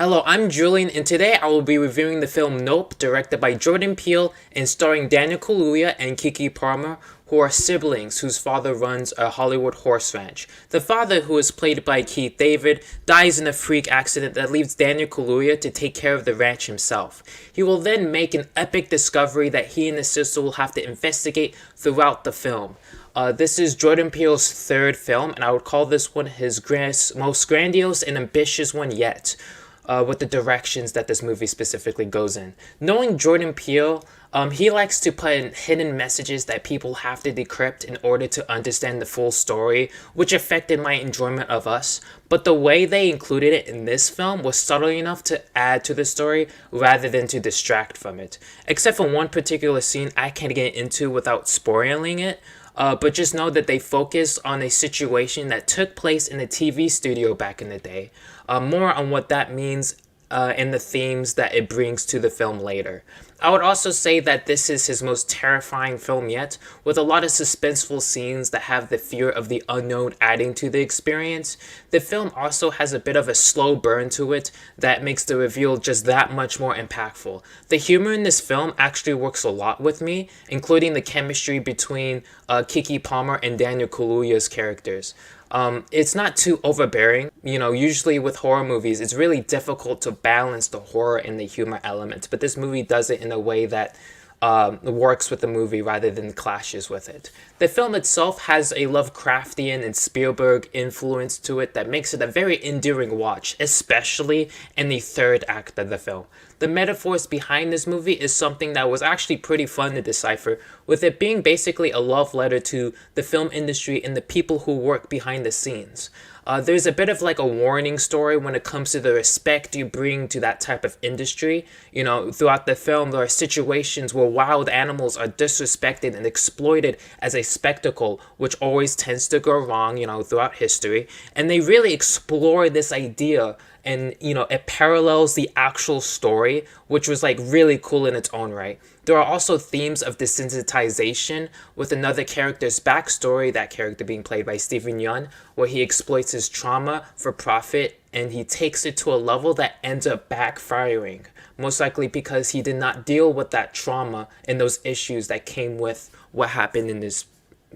Hello, I'm Julian, and today I will be reviewing the film Nope, directed by Jordan Peele and starring Daniel Kaluuya and Keke Palmer, who are siblings whose father runs a Hollywood horse ranch. The father, who is played by Keith David, dies in a freak accident that leaves Daniel Kaluuya to take care of the ranch himself. He will then make an epic discovery that he and his sister will have to investigate throughout the film. This is Jordan Peele's third film, and I would call this one his most grandiose and ambitious one yet. With the directions that this movie specifically goes in. Knowing Jordan Peele, he likes to put in hidden messages that people have to decrypt in order to understand the full story, which affected my enjoyment of Us. But the way they included it in this film was subtle enough to add to the story rather than to distract from it. Except for one particular scene I can't get into without spoiling it. But just know that they focus on a situation that took place in a TV studio back in the day. More on what that means and the themes that it brings to the film later. I would also say that this is his most terrifying film yet, with a lot of suspenseful scenes that have the fear of the unknown adding to the experience. The film also has a bit of a slow burn to it that makes the reveal just that much more impactful. The humor in this film actually works a lot with me, including the chemistry between Keke Palmer and Daniel Kaluuya's characters. It's not too overbearing. Usually with horror movies, it's really difficult to balance the horror and the humor elements, but this movie does it in a way that works with the movie rather than clashes with it. The film itself has a Lovecraftian and Spielberg influence to it that makes it a very endearing watch, especially in the third act of the film. The metaphors behind this movie is something that was actually pretty fun to decipher, with it being basically a love letter to the film industry and the people who work behind the scenes. There's a bit of like a warning story when it comes to the respect you bring to that type of industry. Throughout the film, there are situations where wild animals are disrespected and exploited as a spectacle, which always tends to go wrong, throughout history. And they really explore this idea, and it parallels the actual story, which was like really cool in its own right. There are also themes of desensitization with another character's backstory, that character being played by Stephen Yeun, where he exploits his trauma for profit and he takes it to a level that ends up backfiring, most likely because he did not deal with that trauma and those issues that came with what happened in his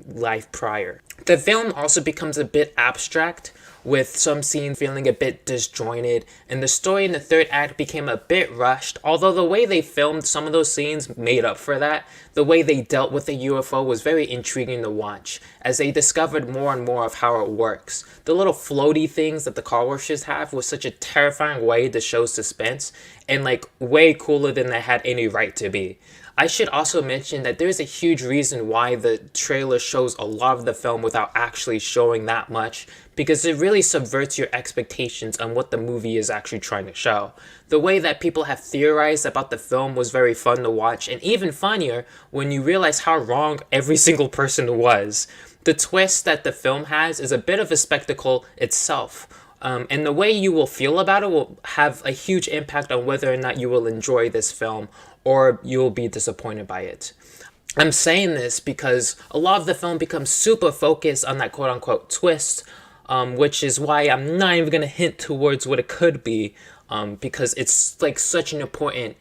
life prior. The film also becomes a bit abstract, with some scenes feeling a bit disjointed, and the story in the third act became a bit rushed, although the way they filmed some of those scenes made up for that. The way they dealt with the UFO was very intriguing to watch, as they discovered more and more of how it works. The little floaty things that the car washes have was such a terrifying way to show suspense, and like way cooler than they had any right to be. I should also mention that there's a huge reason why the trailer shows a lot of the film without actually showing that much, because it really subverts your expectations on what the movie is actually trying to show. The way that people have theorized about the film was very fun to watch, and even funnier when you realize how wrong every single person was. The twist that the film has is a bit of a spectacle itself. And the way you will feel about it will have a huge impact on whether or not you will enjoy this film or you will be disappointed by it. I'm saying this because a lot of the film becomes super focused on that quote-unquote twist, which is why I'm not even going to hint towards what it could be, because it's like such an important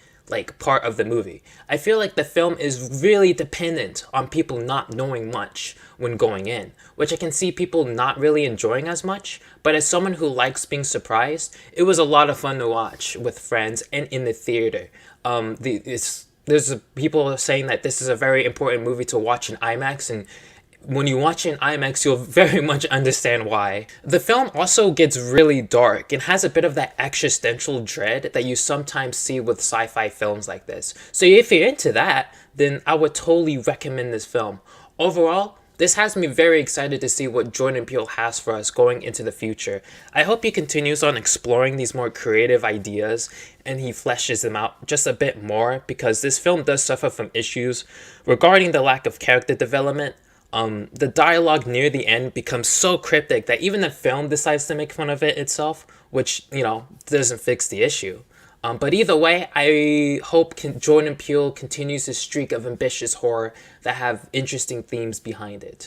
part of the movie. I feel like the film is really dependent on people not knowing much when going in, which I can see people not really enjoying as much, but as someone who likes being surprised, it was a lot of fun to watch with friends and in the theater. There's people saying that this is a very important movie to watch in IMAX, and when you watch it in IMAX, you'll very much understand why. The film also gets really dark and has a bit of that existential dread that you sometimes see with sci-fi films like this. So if you're into that, then I would totally recommend this film. Overall, this has me very excited to see what Jordan Peele has for us going into the future. I hope he continues on exploring these more creative ideas and he fleshes them out just a bit more, because this film does suffer from issues regarding the lack of character development. The dialogue near the end becomes so cryptic that even the film decides to make fun of it itself, which, doesn't fix the issue. But either way, I hope Jordan Peele continues his streak of ambitious horror that have interesting themes behind it.